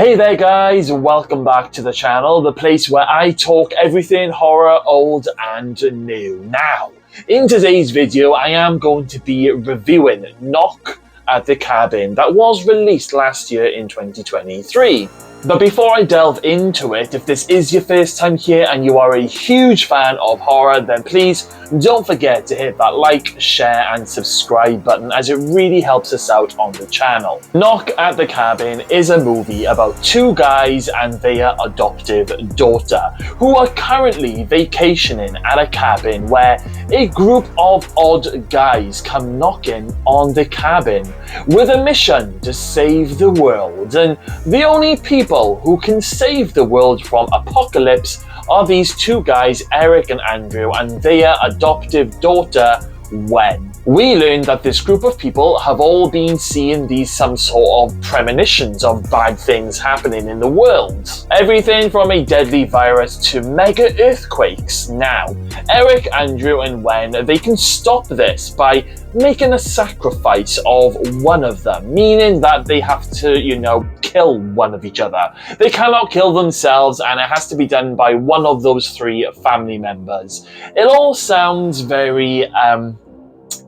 Hey there guys, welcome back to the channel, the place where I talk everything horror, old and new. Now, in today's video I am going to be reviewing Knock at the Cabin that was released last year in 2023. But before I delve into it, if this is your first time here and you are a huge fan of horror, then please don't forget to hit that like, share and subscribe button, as it really helps us out on the channel. Knock at the Cabin is a movie about two guys and their adoptive daughter who are currently vacationing at a cabin where a group of odd guys come knocking on the cabin with a mission to save the world. And the only people who can save the world from apocalypse are these two guys, Eric and Andrew, and their adoptive daughter, Wen. We learn that this group of people have all been seeing some sort of premonitions of bad things happening in the world. Everything from a deadly virus to mega earthquakes. Now, Eric, Andrew and Wen, they can stop this by making a sacrifice of one of them, meaning that they have to, kill one of each other. They cannot kill themselves, and it has to be done by one of those three family members. It all sounds very,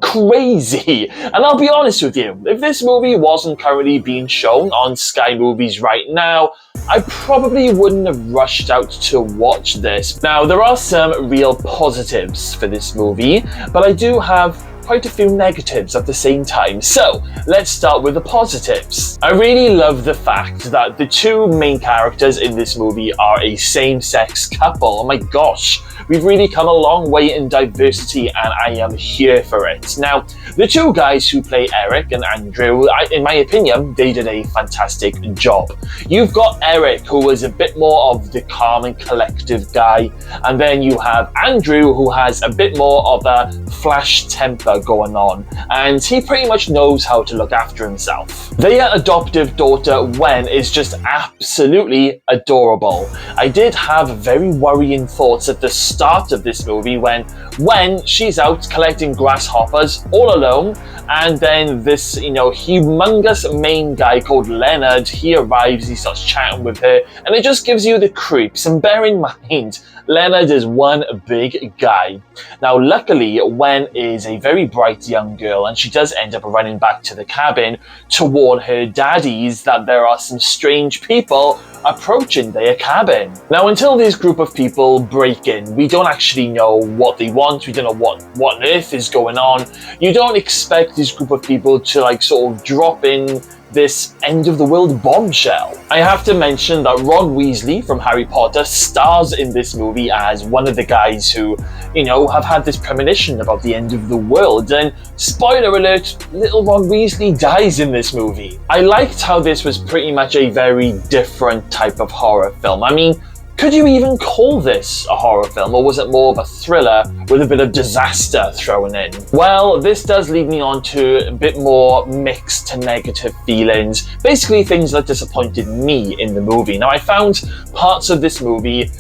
crazy. And I'll be honest with you, if this movie wasn't currently being shown on Sky Movies right now, I probably wouldn't have rushed out to watch this. Now, there are some real positives for this movie, but I do have quite a few negatives at the same time. So let's start with the positives. I really love the fact that the two main characters in this movie are a same-sex couple. Oh my gosh, we've really come a long way in diversity and I am here for it. Now, the two guys who play Eric and Andrew, in my opinion, they did a fantastic job. You've got Eric, who is a bit more of the calm and collective guy, and then you have Andrew, who has a bit more of a flash temper going on, and he pretty much knows how to look after himself. Their adoptive daughter, Wen, is just absolutely adorable. I did have very worrying thoughts at the start of this movie when she's out collecting grasshoppers all alone, and then this, humongous main guy called Leonard, he arrives, he starts chatting with her, and it just gives you the creeps. And bear in mind, Leonard is one big guy. Now, luckily, Wen is a very bright young girl, and she does end up running back to the cabin to warn her daddies that there are some strange people approaching their cabin. Now, until this group of people break in, we don't actually know what they want. We don't know what on earth is going on. You don't expect this group of people to sort of drop in this end-of-the-world bombshell. I have to mention that Ron Weasley from Harry Potter stars in this movie as one of the guys who, have had this premonition about the end of the world. And spoiler alert, little Ron Weasley dies in this movie. I liked how this was pretty much a very different type of horror film. I mean, could you even call this a horror film, or was it more of a thriller with a bit of disaster thrown in? Well, this does lead me on to a bit more mixed to negative feelings, basically things that disappointed me in the movie. Now, I found parts of this movie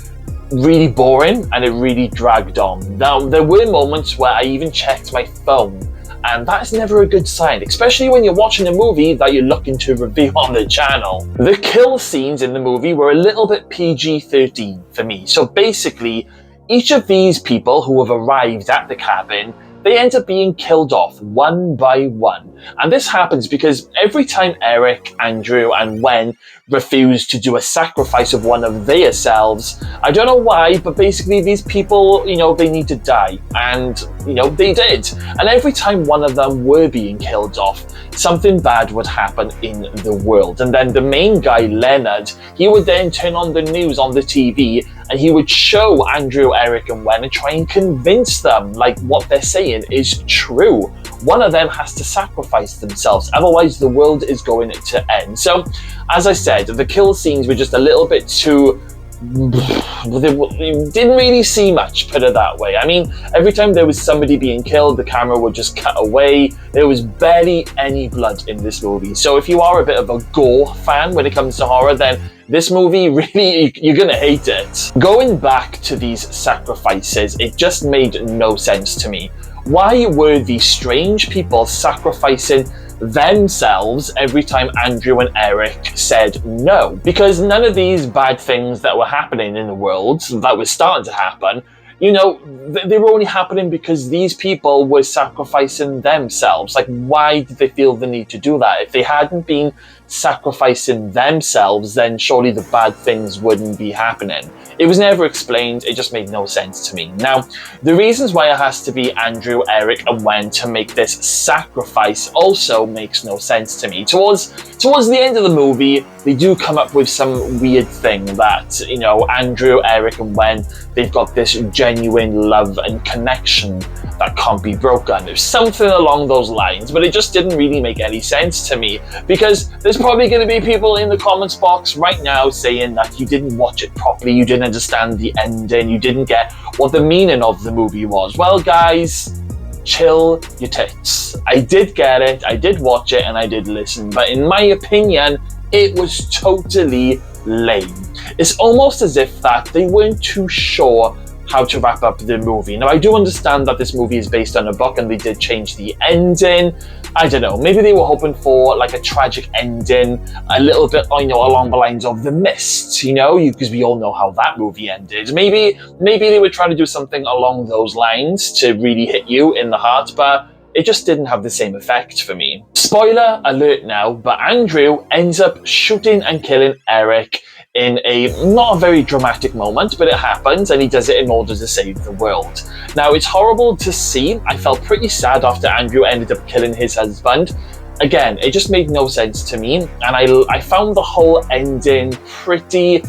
really boring and it really dragged on. Now, there were moments where I even checked my phone, and that's never a good sign, especially when you're watching a movie that you're looking to review on the channel. The kill scenes in the movie were a little bit PG-13 for me. So basically, each of these people who have arrived at the cabin, they end up being killed off one by one. And this happens because every time Eric, Andrew and Wen refuse to do a sacrifice of one of their selves, I don't know why, but basically these people, they need to die. And, they did. And every time one of them were being killed off, something bad would happen in the world. And then the main guy, Leonard, he would then turn on the news on the TV and he would show Andrew, Eric and Wen and try and convince them what they're saying is true. One of them has to sacrifice themselves, otherwise the world is going to end. So, as I said, the kill scenes were just a little bit too... They didn't really see much, put it that way. I mean, every time there was somebody being killed, the camera would just cut away. There was barely any blood in this movie. So if you are a bit of a gore fan when it comes to horror, then this movie, really, you're gonna hate it. Going back to these sacrifices, it just made no sense to me. Why were these strange people sacrificing themselves every time Andrew and Eric said no. Because none of these bad things that were happening in the world, that was starting to happen, you know, they were only happening because these people were sacrificing themselves. Like, why did they feel the need to do that? If they hadn't been sacrificing themselves, then surely the bad things wouldn't be happening. It was never explained. It just made no sense to me. Now, the reasons why it has to be Andrew, Eric, and Wen to make this sacrifice also makes no sense to me. Towards the end of the movie, they do come up with some weird thing that, you know, Andrew, Eric, and Wen, they've got this genuine love and connection that can't be broken. There's something along those lines, but it just didn't really make any sense to me, because there's probably going to be people in the comments box right now saying that you didn't watch it properly, you didn't understand the ending, you didn't get what the meaning of the movie was. Well, guys, chill your tits. I did get it, I did watch it, and I did listen, but in my opinion, it was totally lame. It's almost as if that they weren't too sure how to wrap up the movie. Now, I do understand that this movie is based on a book and they did change the ending. I don't know, maybe they were hoping for like a tragic ending, a little bit, you know, along the lines of The Mist, you know, because we all know how that movie ended. Maybe they were trying to do something along those lines to really hit you in the heart, but it just didn't have the same effect for me. Spoiler alert now, but Andrew ends up shooting and killing Eric in a not a very dramatic moment, but it happens, and he does it in order to save the world. Now, it's horrible to see. I felt pretty sad after Andrew ended up killing his husband. Again, it just made no sense to me, and I found the whole ending pretty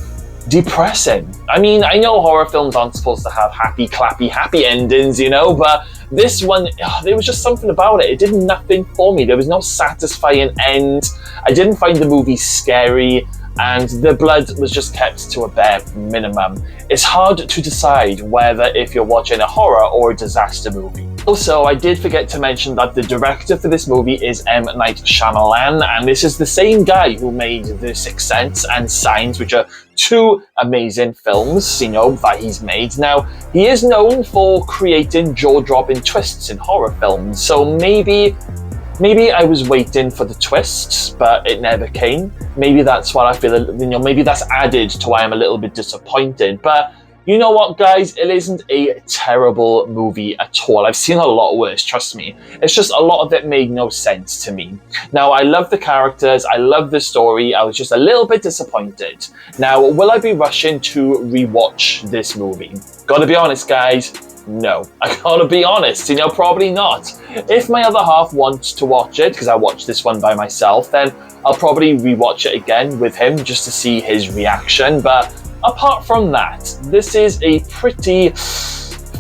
depressing. I mean, I know horror films aren't supposed to have happy, clappy, happy endings, you know, but this one, there was just something about it. It did nothing for me. There was no satisfying end. I didn't find the movie scary, and the blood was just kept to a bare minimum. It's hard to decide whether if you're watching a horror or a disaster movie. Also, I did forget to mention that the director for this movie is M. Night Shyamalan, and this is the same guy who made The Sixth Sense and Signs, which are two amazing films, you know, that he's made. Now, he is known for creating jaw-dropping twists in horror films, so maybe I was waiting for the twists, but it never came. Maybe that's what I feel, you know, maybe that's added to why I'm a little bit disappointed. But you know what, guys? It isn't a terrible movie at all. I've seen a lot worse, trust me. It's just a lot of it made no sense to me. Now, I love the characters, I love the story, I was just a little bit disappointed. Now, will I be rushing to rewatch this movie? Gotta be honest, guys. No, I gotta be honest, you know, probably not. If my other half wants to watch it, because I watched this one by myself, then I'll probably rewatch it again with him just to see his reaction. But apart from that, this is a pretty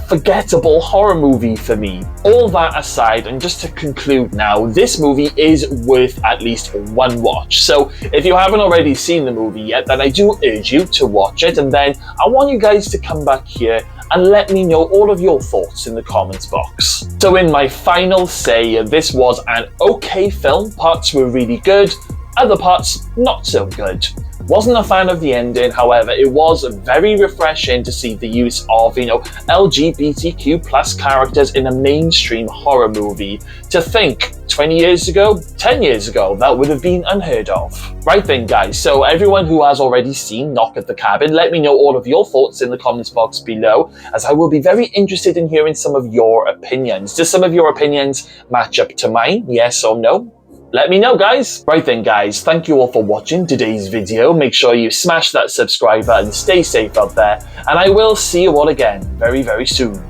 forgettable horror movie for me. All that aside, and just to conclude now, this movie is worth at least one watch. So if you haven't already seen the movie yet, then I do urge you to watch it, and then I want you guys to come back here and let me know all of your thoughts in the comments box. So in my final say, this was an okay film. Parts were really good, other parts not so good. Wasn't a fan of the ending, however, it was very refreshing to see the use of, you know, LGBTQ plus characters in a mainstream horror movie. To think, 20 years ago, 10 years ago, that would have been unheard of. Right then, guys, so everyone who has already seen Knock at the Cabin, let me know all of your thoughts in the comments box below, as I will be very interested in hearing some of your opinions. Do some of your opinions match up to mine, yes or no? Let me know, guys. Right then, guys, thank you all for watching today's video. Make sure you smash that subscribe button, stay safe out there, and I will see you all again very, very soon.